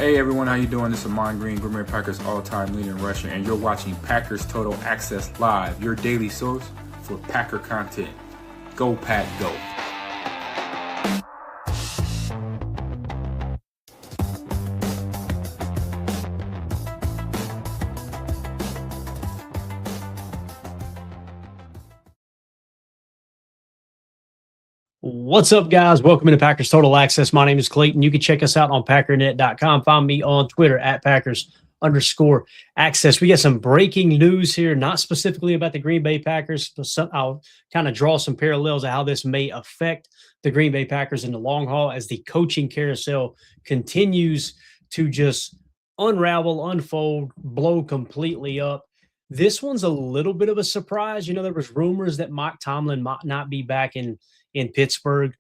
Hey everyone, how you doing? This is Amon Green, Green Bay Packers all-time leading rusher, and you're watching Packers Total Access Live, your daily source for Packer content. Go Pack, go! What's up, guys? Welcome to Packers Total Access. My name is Clayton. You can check us out on packernet.com. Find me on Twitter at Packers_access. We got some breaking news here, not specifically about the Green Bay Packers, but I'll kind of draw some parallels of how this may affect the Green Bay Packers in the long haul as the coaching carousel continues to just unravel, unfold, blow completely up. This one's a little bit of a surprise. You know, there was rumors that Mike Tomlin might not be back in Pittsburgh.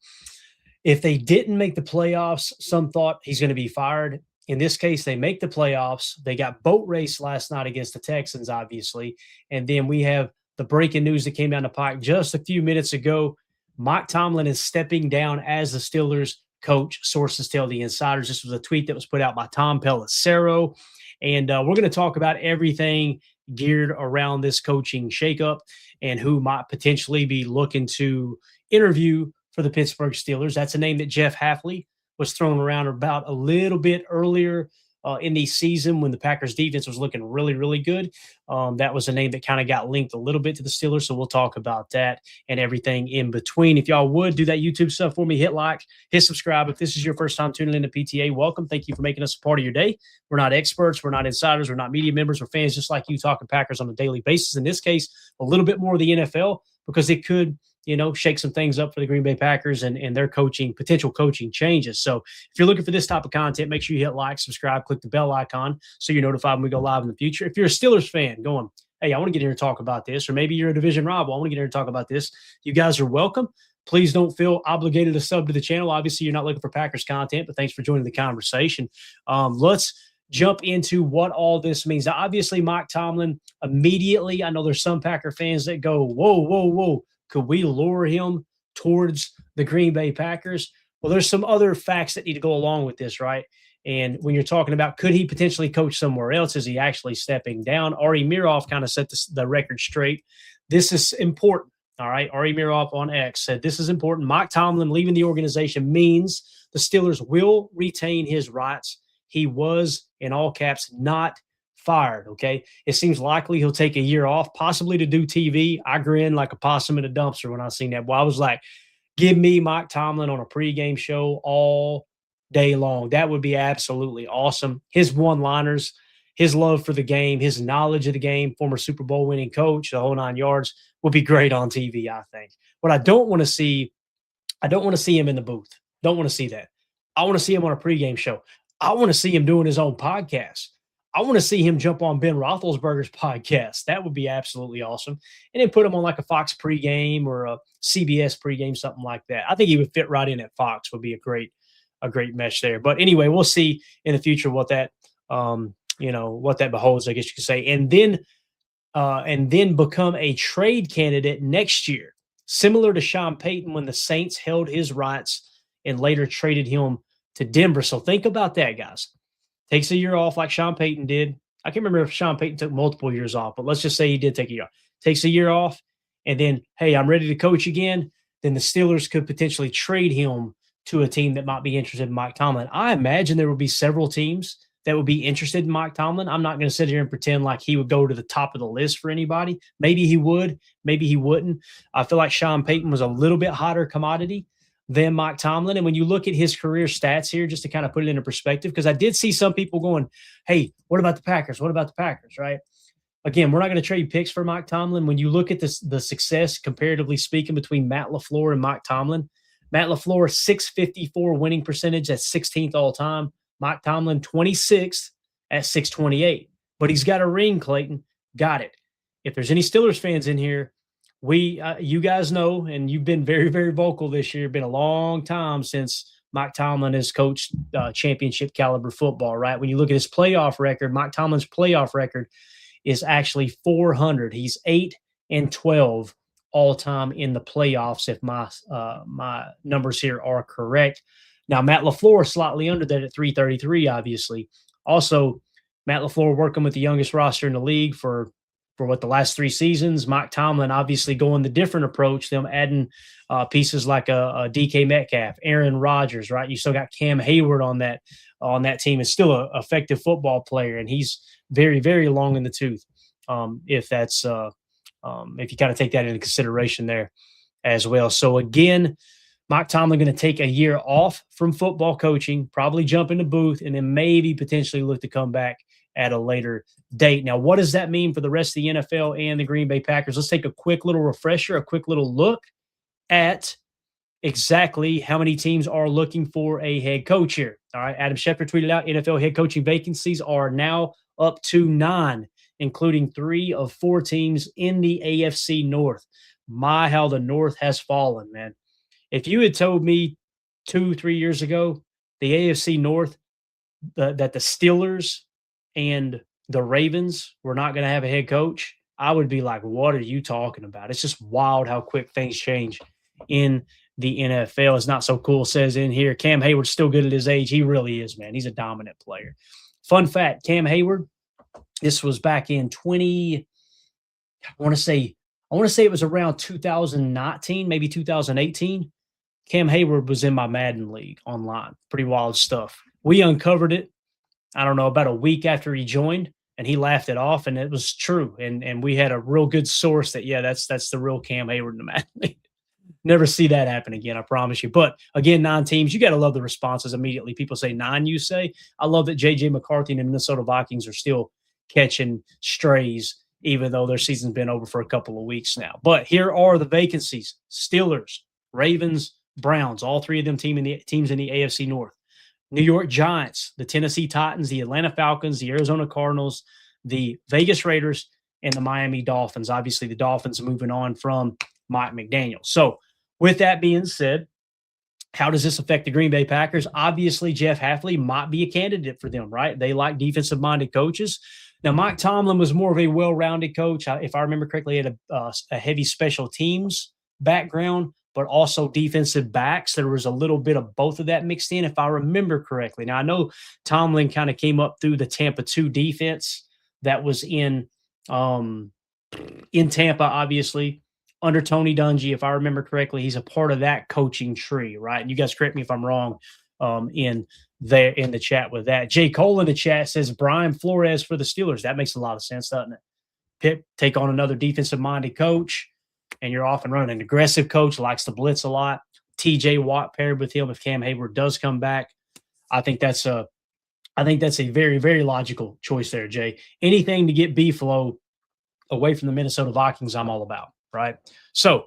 If they didn't make the playoffs, some thought he's going to be fired. In this case, they make the playoffs. They got boat race last night against the Texans, obviously. And then we have the breaking news that came down the pike just a few minutes ago. Mike Tomlin is stepping down as the Steelers coach, sources tell the insiders. This was a tweet that was put out by Tom Pelissero. And we're going to talk about everything geared around this coaching shakeup and who might potentially be looking to interview for the Pittsburgh Steelers. That's a name that Jeff Hafley was thrown around about a little bit earlier in the season when the Packers defense was looking really, really good. That was a name that kind of got linked a little bit to the Steelers. So we'll talk about that and everything in between. If y'all would do that YouTube stuff for me, hit like, hit subscribe. If this is your first time tuning into PTA, welcome. Thank you for making us a part of your day. We're not experts. We're not insiders. We're not media members. We're fans just like you talking Packers on a daily basis. In this case, a little bit more of the NFL because it could, shake some things up for the Green Bay Packers and their potential coaching changes. So if you're looking for this type of content, make sure you hit like, subscribe, click the bell icon so you're notified when we go live in the future. If you're a Steelers fan going, hey, I want to get here and talk about this, or maybe you're a division rival, I want to get here and talk about this, you guys are welcome. Please don't feel obligated to sub to the channel. Obviously, you're not looking for Packers content, but thanks for joining the conversation. Let's jump into what all this means. Now, obviously, Mike Tomlin immediately, I know there's some Packer fans that go, whoa. Could we lure him towards the Green Bay Packers? Well, there's some other facts that need to go along with this, right? And when you're talking about could he potentially coach somewhere else, is he actually stepping down? Ari Miroff kind of set the record straight. This is important, all right? Ari Miroff on X said this is important. Mike Tomlin leaving the organization means the Steelers will retain his rights. He was, in all caps, not fired, okay? It seems likely he'll take a year off, possibly to do TV. I grinned like a possum in a dumpster when I seen that. Well, I was like, give me Mike Tomlin on a pregame show all day long. That would be absolutely awesome. His one-liners, his love for the game, his knowledge of the game, former Super Bowl winning coach, the whole 9 yards, would be great on TV, I think. What I don't want to see him in the booth. Don't want to see that. I want to see him on a pregame show. I want to see him doing his own podcast. I want to see him jump on Ben Roethlisberger's podcast. That would be absolutely awesome. And then put him on like a Fox pregame or a CBS pregame, something like that. I think he would fit right in at Fox. Would be a great mesh there. But anyway, we'll see in the future what that what that beholds, I guess you could say. And then become a trade candidate next year, similar to Sean Payton when the Saints held his rights and later traded him to Denver. So think about that, guys. Takes a year off like Sean Payton did. I can't remember if Sean Payton took multiple years off, but let's just say he did take a year off. Takes a year off, and then, hey, I'm ready to coach again. Then the Steelers could potentially trade him to a team that might be interested in Mike Tomlin. I imagine there will be several teams that would be interested in Mike Tomlin. I'm not going to sit here and pretend like he would go to the top of the list for anybody. Maybe he would. Maybe he wouldn't. I feel like Sean Payton was a little bit hotter commodity than Mike Tomlin. And when you look at his career stats here, just to kind of put it into perspective, because I did see some people going, hey, what about the Packers? What about the Packers, right? Again, we're not going to trade picks for Mike Tomlin. When you look at the success, comparatively speaking, between Matt LaFleur and Mike Tomlin, Matt LaFleur, 654 winning percentage, that's 16th all time. Mike Tomlin, 26th at 628. But he's got a ring, Clayton. Got it. If there's any Steelers fans in here, you guys know, and you've been very, very vocal this year. Been a long time since Mike Tomlin has coached championship caliber football, right? When you look at his playoff record, Mike Tomlin's playoff record is actually 400. He's 8-12 all time in the playoffs, if my numbers here are correct. Now, Matt LaFleur slightly under that at 333, obviously. Also, Matt LaFleur working with the youngest roster in the league for what, the last 3 seasons. Mike Tomlin obviously going the different approach, them adding pieces like a DK Metcalf, Aaron Rodgers, right? You still got Cam Hayward on that team. Is still an effective football player, and he's very, very long in the tooth. If you kind of take that into consideration there as well. So again, Mike Tomlin going to take a year off from football coaching, probably jump in the booth, and then maybe potentially look to come back at a later date. Now, what does that mean for the rest of the NFL and the Green Bay Packers? Let's take a quick little refresher, a quick little look at exactly how many teams are looking for a head coach here. All right, Adam Schefter tweeted out NFL head coaching vacancies are now up to 9, including 3 of 4 teams in the AFC North. My, how the North has fallen, man. If you had told me 2-3 years ago, the AFC North, that the Steelers and the Ravens were not going to have a head coach, I would be like, what are you talking about? It's just wild how quick things change in the NFL. It's not so cool, says in here. Cam Hayward's still good at his age. He really is, man. He's a dominant player. Fun fact, Cam Hayward, this was back in I want to say it was around 2019, maybe 2018. Cam Hayward was in my Madden league online. Pretty wild stuff. We uncovered it, I don't know, about a week after he joined, and he laughed it off, and it was true. And we had a real good source that, yeah, that's the real Cam Hayward in the Madden league. Never see that happen again, I promise you. But again, 9 teams, you got to love the responses immediately. People say 9, you say. I love that J.J. McCarthy and the Minnesota Vikings are still catching strays, even though their season's been over for a couple of weeks now. But here are the vacancies. Steelers, Ravens, Browns, all 3 of them teams in the AFC North. New York Giants, the Tennessee Titans, the Atlanta Falcons, the Arizona Cardinals, the Vegas Raiders, and the Miami Dolphins. Obviously, the Dolphins moving on from Mike McDaniel. So with that being said, how does this affect the Green Bay Packers? Obviously, Jeff Hafley might be a candidate for them, right? They like defensive-minded coaches. Now, Mike Tomlin was more of a well-rounded coach. If I remember correctly, he had a heavy special teams background, but also defensive backs. There was a little bit of both of that mixed in, if I remember correctly. Now, I know Tomlin kind of came up through the Tampa 2 defense that was in Tampa, obviously, under Tony Dungy. If I remember correctly, he's a part of that coaching tree, right? And you guys correct me if I'm wrong in the chat with that. Jay Cole in the chat says Brian Flores for the Steelers. That makes a lot of sense, doesn't it? Take on another defensive-minded coach, and you're off and running. An aggressive coach, likes to blitz a lot. TJ Watt paired with him if Cam Hayward does come back. I think that's a very, very logical choice there, Jay. Anything to get B-Flow away from the Minnesota Vikings, I'm all about, right? So,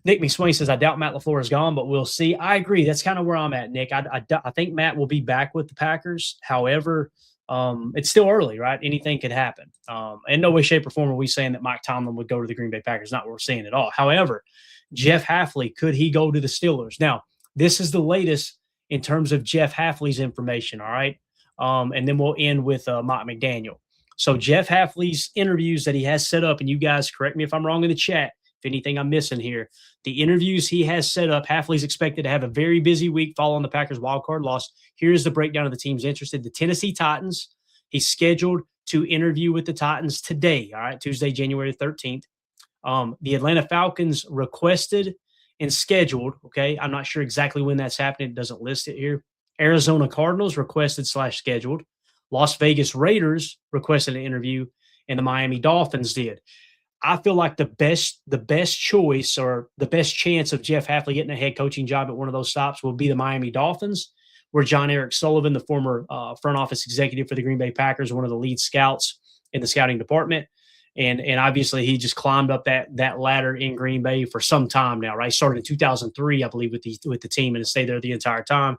Nick McSwain says, I doubt Matt LaFleur is gone, but we'll see. I agree. That's kind of where I'm at, Nick. I think Matt will be back with the Packers. However, it's still early, right? Anything could happen. In no way, shape, or form are we saying that Mike Tomlin would go to the Green Bay Packers. Not what we're saying at all. However, Jeff Hafley, could he go to the Steelers? Now, this is the latest in terms of Jeff Hafley's information, all right? And then we'll end with Mike McDaniel. So Jeff Hafley's interviews that he has set up, and you guys correct me if I'm wrong in the chat, if anything I'm missing here, the interviews he has set up, Hafley's expected to have a very busy week following the Packers wildcard loss. Here's the breakdown of the teams interested. The Tennessee Titans, he's scheduled to interview with the Titans today, all right, Tuesday, January 13th. The Atlanta Falcons requested and scheduled, okay, I'm not sure exactly when that's happening. It doesn't list it here. Arizona Cardinals requested / scheduled. Las Vegas Raiders requested an interview, and the Miami Dolphins did. I feel like the best choice or the best chance of Jeff Hafley getting a head coaching job at one of those stops will be the Miami Dolphins, where John Eric Sullivan, the former front office executive for the Green Bay Packers, one of the lead scouts in the scouting department. And obviously he just climbed up that ladder in Green Bay for some time now, right? Started in 2003, I believe, with the team and stayed there the entire time.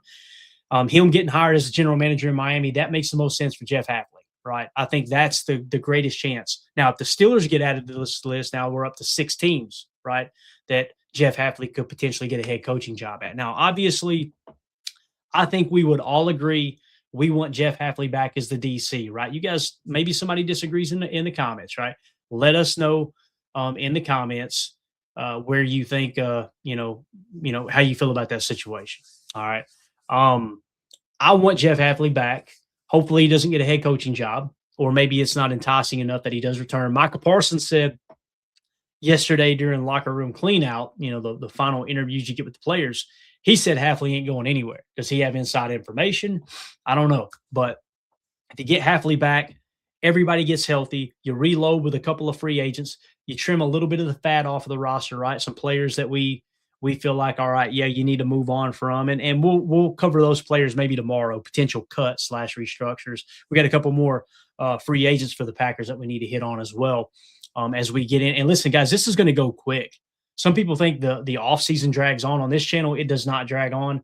Him getting hired as a general manager in Miami, that makes the most sense for Jeff Hafley, right? I think that's the greatest chance. Now, if the Steelers get added to this list, now we're up to 6 teams, right, that Jeff Hafley could potentially get a head coaching job at. Now, obviously, I think we would all agree we want Jeff Hafley back as the DC, right? You guys, maybe somebody disagrees in the comments, right? Let us know in the comments where you think, how you feel about that situation. All right. I want Jeff Hafley back. Hopefully he doesn't get a head coaching job, or maybe it's not enticing enough that he does return. Michael Parsons said yesterday during locker room clean out, the final interviews you get with the players, he said Hafley ain't going anywhere. Does he have inside information? I don't know. But to get Hafley back, everybody gets healthy. You reload with a couple of free agents. You trim a little bit of the fat off of the roster, right? Some players that we feel like, all right, yeah, you need to move on from. And we'll cover those players maybe tomorrow, potential cuts / restructures. We got a couple more free agents for the Packers that we need to hit on as well as we get in. And listen, guys, this is going to go quick. Some people think the offseason drags on this channel. It does not drag on.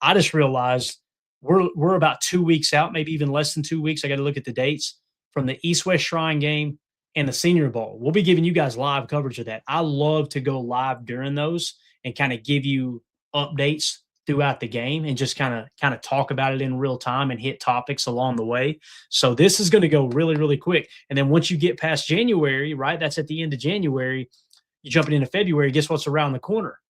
I just realized we're about 2 weeks out, maybe even less than 2 weeks. I got to look at the dates from the East-West Shrine game and the Senior Bowl. We'll be giving you guys live coverage of that. I love to go live during those and kind of give you updates throughout the game and just kind of talk about it in real time and hit topics along the way. So this is going to go really, really quick. And then once you get past January, right, that's at the end of January, you're jumping into February. Guess what's around the corner?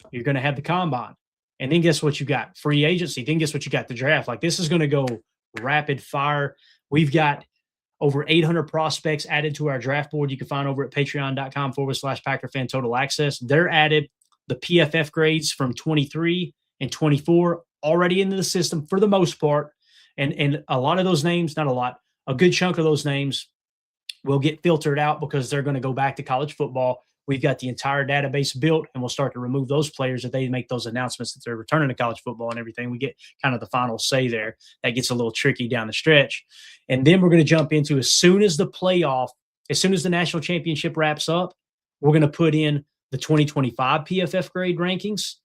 You're going to have the combine. And then guess what you got? Free agency. Then guess what you got? The draft. Like, this is going to go rapid fire. We've got over 800 prospects added to our draft board. You can find over at patreon.com/PackerFan Total Access. They're added. The PFF grades from 23 and 24 already into the system for the most part. And a lot of those names, not a lot, a good chunk of those names will get filtered out because they're going to go back to college football. We've got the entire database built, and we'll start to remove those players if they make those announcements that they're returning to college football and everything. We get kind of the final say there. That gets a little tricky down the stretch. And then we're going to jump into, as soon as the national championship wraps up, we're going to put in the 2025 PFF grade rankings,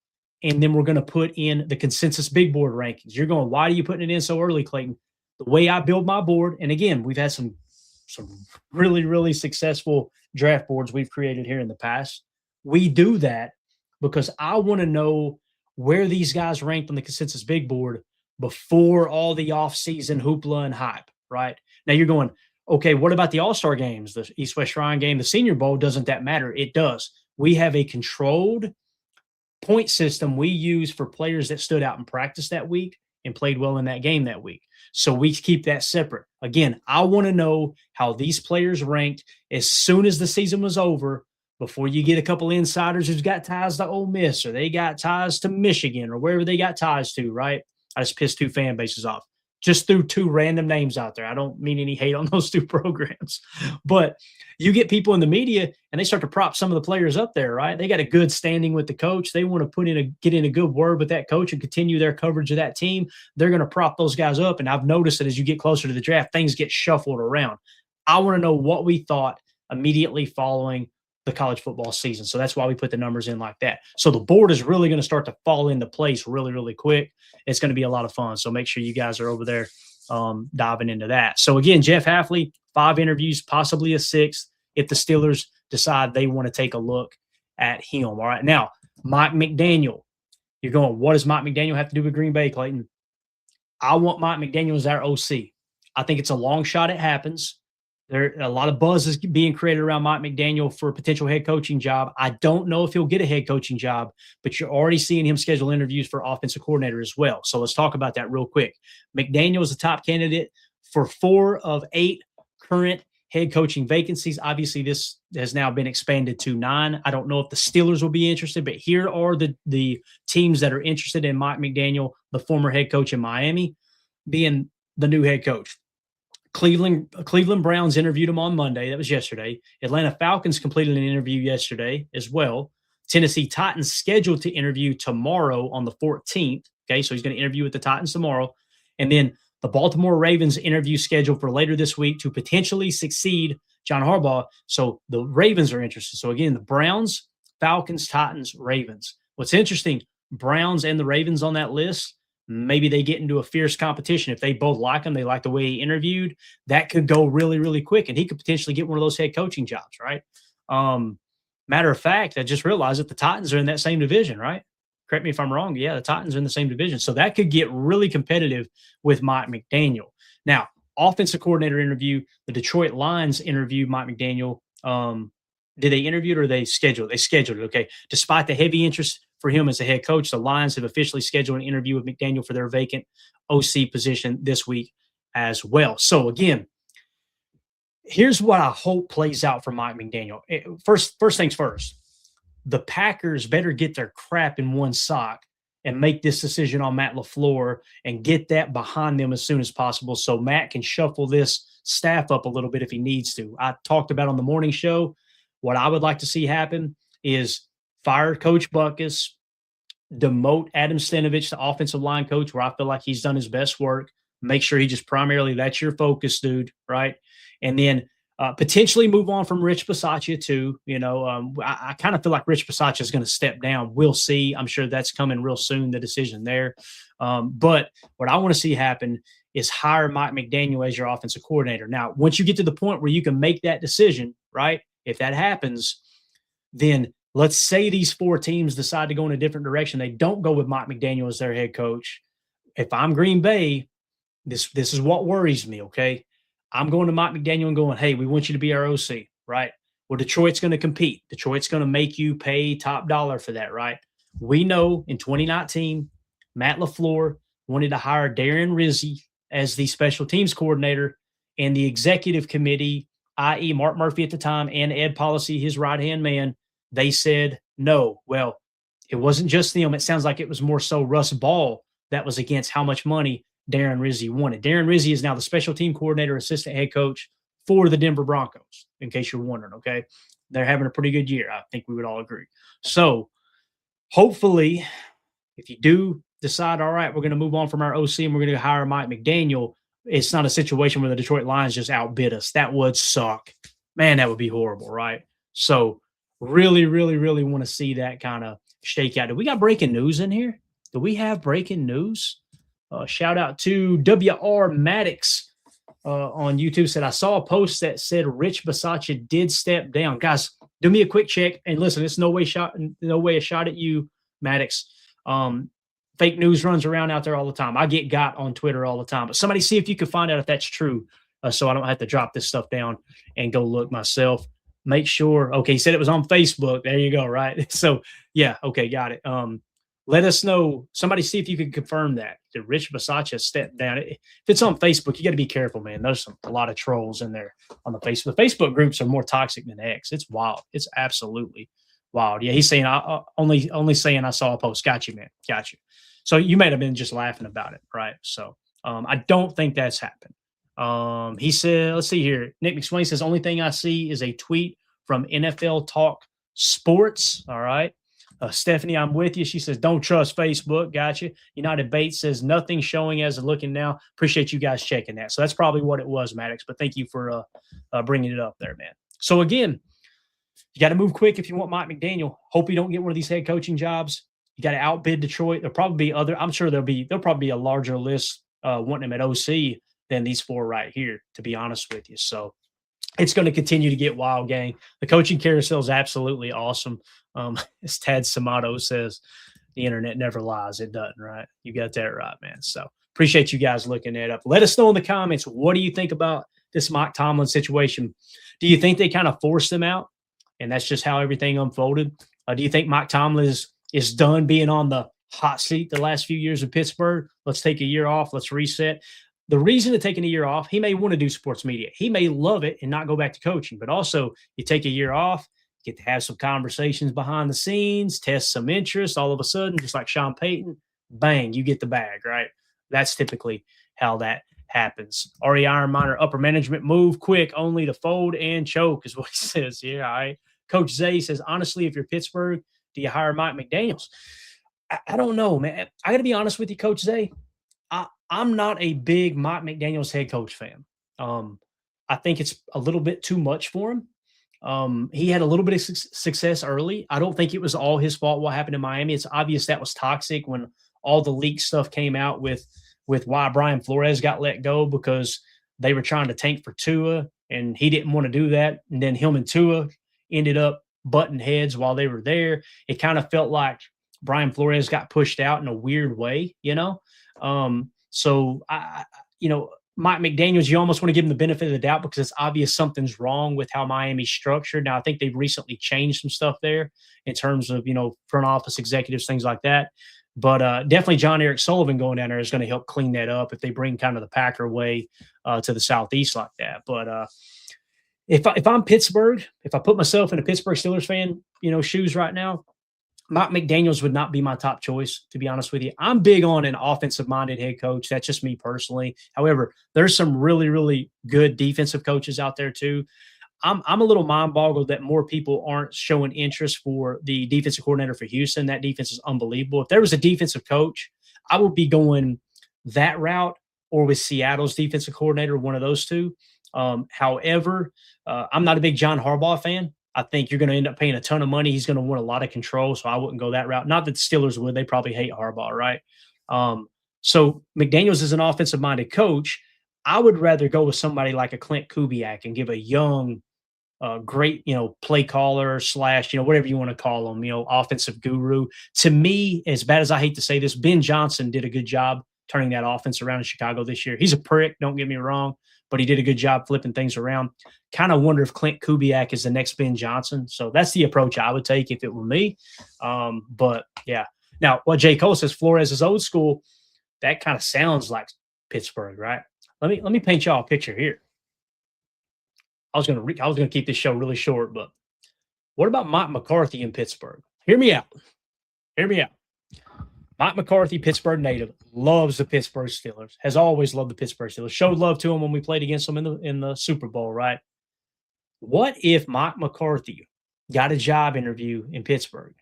and then we're going to put in the consensus big board rankings. You're going, why are you putting it in so early, Clayton? The way I build my board, and again, we've had some really, really successful draft boards we've created here in the past. We do that because I want to know where these guys ranked on the consensus big board before all the offseason hoopla and hype, right? Now you're going, okay, what about the All-Star games, the East-West Shrine game, the Senior Bowl? Doesn't that matter? It does. We have a controlled point system we use for players that stood out in practice that week and played well in that game that week. So we keep that separate. Again, I want to know how these players ranked as soon as the season was over, before you get a couple insiders who's got ties to Ole Miss, or they got ties to Michigan, or wherever they got ties to, right? I just pissed two fan bases off. Just threw two random names out there. I don't mean any hate on those two programs. But you get people in the media and they start to prop some of the players up there, right? They got a good standing with the coach. They want to get in a good word with that coach and continue their coverage of that team. They're going to prop those guys up. And I've noticed that as you get closer to the draft, things get shuffled around. I want to know what we thought immediately following the college football season. So that's why we put the numbers in like that. So the board is really going to start to fall into place really, really quick. It's going to be a lot of fun. So make sure you guys are over there diving into that. So again, Jeff Hafley, 5 interviews, possibly a 6th if the Steelers decide they want to take a look at him. All right. Now, Mike McDaniel. You're going, what does Mike McDaniel have to do with Green Bay, Clayton? I want Mike McDaniel as our OC. I think it's a long shot it happens. There a lot of buzz is being created around Mike McDaniel for a potential head coaching job. I don't know if he'll get a head coaching job, but you're already seeing him schedule interviews for offensive coordinator as well. So let's talk about that real quick. McDaniel is the top candidate for 4 of 8 current head coaching vacancies. Obviously, this has now been expanded to 9. I don't know if the Steelers will be interested, but here are the teams that are interested in Mike McDaniel, the former head coach in Miami, being the new head coach. Cleveland Browns interviewed him on Monday. That was yesterday. Atlanta Falcons completed an interview yesterday as well. Tennessee Titans scheduled to interview tomorrow on the 14th. Okay, so he's going to interview with the Titans tomorrow. And then the Baltimore Ravens interview scheduled for later this week to potentially succeed John Harbaugh. So the Ravens are interested. So again, the Browns, Falcons, Titans, Ravens. What's interesting, Browns and the Ravens on that list, maybe they get into a fierce competition. If they both like him, they like the way he interviewed, that could go really, really quick. And he could potentially get one of those head coaching jobs, right? Matter of fact, I just realized that the Titans are in that same division, right? Correct me if I'm wrong. Yeah, the Titans are in the same division. So that could get really competitive with Mike McDaniel. Now, offensive coordinator interview, the Detroit Lions interviewed Mike McDaniel. Did they interview it or they scheduled? They scheduled it, okay. Despite the heavy interest for him as a head coach. The Lions have officially scheduled an interview with McDaniel for their vacant OC position this week as well. So again, here's what I hope plays out for Mike McDaniel. First things first, the Packers better get their crap in one sock and make this decision on Matt LaFleur and get that behind them as soon as possible so Matt can shuffle this staff up a little bit if he needs to. I talked about on the morning show, what I would like to see happen is fire Coach Buckus, demote Adam Stenavich, the offensive line coach, where I feel like he's done his best work. Make sure he just primarily, that's your focus, dude, right? And then potentially move on from Rich Bisaccia too. I kind of feel like Rich Bisaccia is going to step down. We'll see. I'm sure that's coming real soon, the decision there. But what I want to see happen is hire Mike McDaniel as your offensive coordinator. Now, once you get to the point where you can make that decision, right? If that happens, then let's say these 4 teams decide to go in a different direction. They don't go with Mike McDaniel as their head coach. If I'm Green Bay, this is what worries me, okay? I'm going to Mike McDaniel and going, hey, we want you to be our OC, right? Well, Detroit's going to compete. Detroit's going to make you pay top dollar for that, right? We know in 2019, Matt LaFleur wanted to hire Darren Rizzi as the special teams coordinator, and the executive committee, i.e. Mark Murphy at the time and Ed Policy, his right-hand man, they said no. Well, it wasn't just them. It sounds like it was more so Russ Ball that was against how much money Darren Rizzi wanted. Darren Rizzi is now the special team coordinator, assistant head coach for the Denver Broncos, in case you're wondering, okay? They're having a pretty good year. I think we would all agree. So hopefully, if you do decide, all right, we're going to move on from our OC and we're going to hire Mike McDaniel, it's not a situation where the Detroit Lions just outbid us. That would suck. Man, that would be horrible, right? So really, really, really want to see that kind of shake out. Do we got breaking news in here? Do we have breaking news? Shout out to WR Maddox on YouTube. Said, I saw a post that said Rich Bisaccia did step down. Guys, do me a quick check. And listen, it's no way a shot at you, Maddox. Fake news runs around out there all the time. I get got on Twitter all the time. But somebody see if you can find out if that's true so I don't have to drop this stuff down and go look myself. Make sure. Okay, he said it was on Facebook. There you go, right? So, yeah, okay, got it. Let us know. Somebody see if you can confirm that. Did Rich Bisaccia step down? If it's on Facebook, you got to be careful, man. There's a lot of trolls in there on the Facebook. The Facebook groups are more toxic than X. It's wild. It's absolutely wild. Yeah, he's saying, only saying I saw a post. Got you, man. Got you. So you might have been just laughing about it, right? So I don't think that's happened. He said, let's see here. Nick McSwain says, only thing I see is a tweet from NFL Talk Sports. All right. Stephanie, I'm with you. She says, don't trust Facebook. Gotcha. United Bates says, nothing showing as of looking now. Appreciate you guys checking that. So that's probably what it was, Maddox. But thank you for bringing it up there, man. So again, you got to move quick if you want Mike McDaniel. Hope you don't get one of these head coaching jobs. You got to outbid Detroit. There'll probably be other. I'm sure there'll probably be a larger list wanting him at OC than these 4 right here, to be honest with you. So it's going to continue to get wild, gang. The coaching carousel is absolutely awesome. As Tad Samato says, the internet never lies. It doesn't, right? You got that right, man. So appreciate you guys looking that up. Let us know in the comments, what do you think about this Mike Tomlin situation? Do you think they kind of forced him out and that's just how everything unfolded? Do you think Mike Tomlin is done being on the hot seat the last few years in Pittsburgh? Let's take a year off. Let's reset. The reason to taking a year off, he may want to do sports media. He may love it and not go back to coaching, but also you take a year off, get to have some conversations behind the scenes, test some interest. All of a sudden, just like Sean Payton, bang, you get the bag, right? That's typically how that happens. Ari Ironminer, upper management move quick, only to fold and choke is what he says. Yeah, all right. Coach Zay says, honestly, if you're Pittsburgh, do you hire Mike McDaniels? I don't know, man. I got to be honest with you, Coach Zay. I'm not a big Mike McDaniels head coach fan. I think it's a little bit too much for him. He had a little bit of success early. I don't think it was all his fault what happened in Miami. It's obvious that was toxic when all the leak stuff came out with why Brian Flores got let go, because they were trying to tank for Tua and he didn't want to do that. And then him and Tua ended up butting heads while they were there. It kind of felt like Brian Flores got pushed out in a weird way, you know? So Mike McDaniels, you almost want to give him the benefit of the doubt because it's obvious something's wrong with how Miami's structured. Now, I think they've recently changed some stuff there in terms of, front office executives, things like that. But definitely John Eric Sullivan going down there is going to help clean that up if they bring kind of the Packer way to the Southeast like that. But if I'm Pittsburgh, if I put myself in a Pittsburgh Steelers fan, shoes right now, Mike McDaniels would not be my top choice, to be honest with you. I'm big on an offensive-minded head coach. That's just me personally. However, there's some really, really good defensive coaches out there too. I'm a little mind-boggled that more people aren't showing interest for the defensive coordinator for Houston. That defense is unbelievable. If there was a defensive coach, I would be going that route or with Seattle's defensive coordinator, one of those two. However, I'm not a big John Harbaugh fan. I think you're going to end up paying a ton of money. He's going to want a lot of control, so I wouldn't go that route. Not that the Steelers would. They probably hate Harbaugh, right? So McDaniels is an offensive-minded coach. I would rather go with somebody like a Clint Kubiak and give a young, great, play caller / whatever you want to call him, offensive guru. To me, as bad as I hate to say this, Ben Johnson did a good job turning that offense around in Chicago this year. He's a prick, don't get me wrong, but he did a good job flipping things around. Kind of wonder if Clint Kubiak is the next Ben Johnson. So that's the approach I would take if it were me. But yeah. Now, what J. Cole says, Flores is old school. That kind of sounds like Pittsburgh, right? Let me paint y'all a picture here. I was gonna keep this show really short, but what about Mike McCarthy in Pittsburgh? Hear me out. Mike McCarthy, Pittsburgh native, loves the Pittsburgh Steelers, has always loved the Pittsburgh Steelers, showed love to them when we played against them in the Super Bowl, right? What if Mike McCarthy got a job interview in Pittsburgh?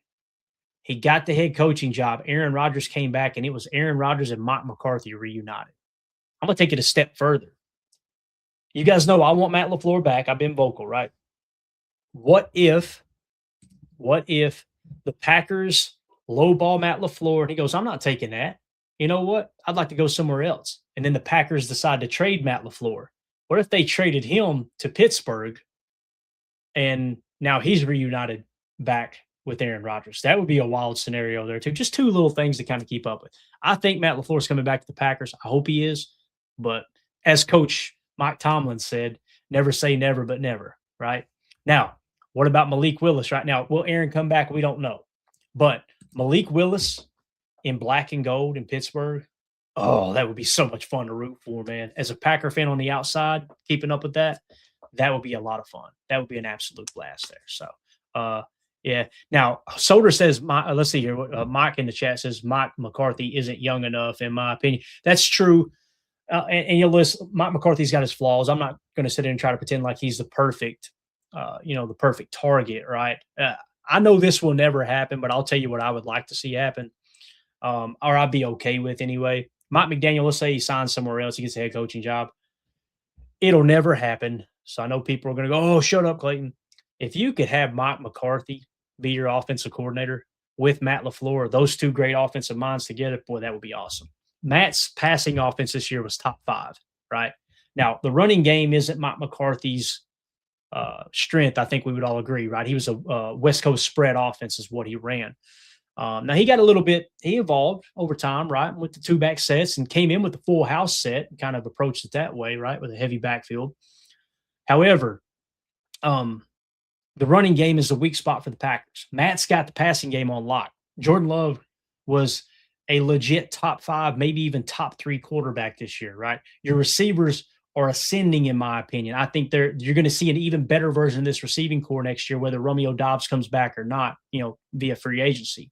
He got the head coaching job. Aaron Rodgers came back, and it was Aaron Rodgers and Mike McCarthy reunited. I'm going to take it a step further. You guys know I want Matt LaFleur back. I've been vocal, right? What if the Packers lowball Matt LaFleur, and he goes, I'm not taking that. You know what? I'd like to go somewhere else. And then the Packers decide to trade Matt LaFleur. What if they traded him to Pittsburgh and now he's reunited back with Aaron Rodgers? That would be a wild scenario there too. Just two little things to kind of keep up with. I think Matt LaFleur is coming back to the Packers. I hope he is. But as Coach Mike Tomlin said, never say never, but never, right? Now, what about Malik Willis right now? Will Aaron come back? We don't know. But Malik Willis in black and gold in Pittsburgh, oh, that would be so much fun to root for, man. As a Packer fan on the outside, keeping up with that would be a lot of fun. That would be an absolute blast there. So, yeah. Now, Soder says, let's see here. Mike in the chat says Mike McCarthy isn't young enough, in my opinion. That's true. And you'll listen, Mike McCarthy's got his flaws. I'm not going to sit there and try to pretend like he's the perfect target, right? I know this will never happen, but I'll tell you what I would like to see happen, or I'd be okay with anyway. Mike McDaniel, let's say he signs somewhere else, he gets a head coaching job. It'll never happen. So I know people are going to go, oh, shut up, Clayton. If you could have Mike McCarthy be your offensive coordinator with Matt LaFleur, those two great offensive minds together, boy, that would be awesome. Matt's passing offense this year was top 5, right? Now, the running game isn't Mike McCarthy's strength. I think we would all agree, right? He was a West Coast spread offense is what he ran. Now, he got a little bit – he evolved over time, right, with the two-back sets and came in with the full house set and kind of approached it that way, right, with a heavy backfield. However, the running game is the weak spot for the Packers. Matt's got the passing game on lock. Jordan Love was – a legit top 5, maybe even top 3 quarterback this year, right? Your receivers are ascending, in my opinion. I think you're going to see an even better version of this receiving core next year, whether Romeo Doubs comes back or not, via free agency.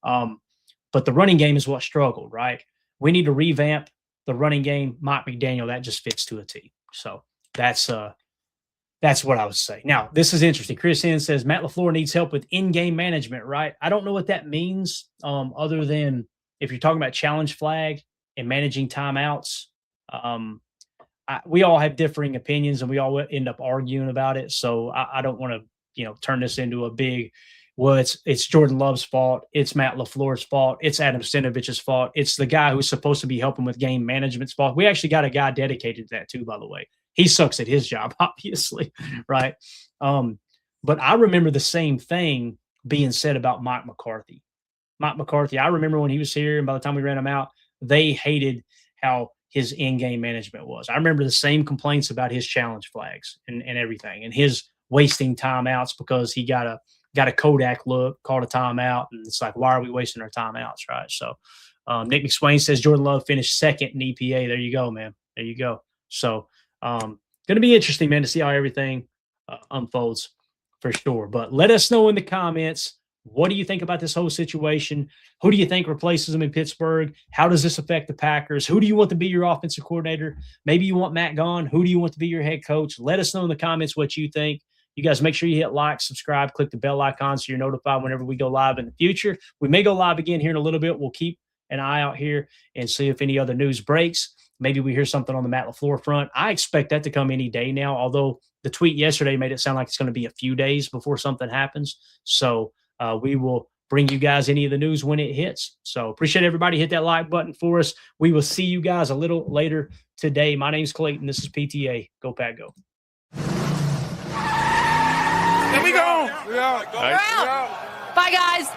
But the running game is what struggled, right? We need to revamp the running game. Mike McDaniel, that just fits to a T. So that's what I would say. Now, this is interesting. Chris N says Matt LaFleur needs help with in-game management, right? I don't know what that means, other than if you're talking about challenge flag and managing timeouts. We all have differing opinions and we all end up arguing about it. So I don't want to, turn this into a big, well, it's Jordan Love's fault. It's Matt LaFleur's fault. It's Adam Stanovich's fault. It's the guy who's supposed to be helping with game management's fault. We actually got a guy dedicated to that too, by the way. He sucks at his job, obviously, right? But I remember the same thing being said about Mike McCarthy. Mike McCarthy, I remember when he was here, and by the time we ran him out, they hated how his in-game management was. I remember the same complaints about his challenge flags and everything, and his wasting timeouts because he got a Kodak look, called a timeout, and it's like, why are we wasting our timeouts, right? So Nick McSwain says Jordan Love finished second in EPA. There you go, man. There you go. So going to be interesting, man, to see how everything unfolds for sure. But let us know in the comments, what do you think about this whole situation? Who do you think replaces him in Pittsburgh? How does this affect the Packers? Who do you want to be your offensive coordinator? Maybe you want Matt gone. Who do you want to be your head coach? Let us know in the comments what you think. You guys make sure you hit like, subscribe, click the bell icon so you're notified whenever we go live in the future. We may go live again here in a little bit. We'll keep an eye out here and see if any other news breaks. Maybe we hear something on the Matt LaFleur front. I expect that to come any day now, although the tweet yesterday made it sound like it's going to be a few days before something happens. So we will bring you guys any of the news when it hits. So appreciate everybody. Hit that like button for us. We will see you guys a little later today. My name's Clayton. This is PTA. Go Pack Go. Here we go. Bye, guys.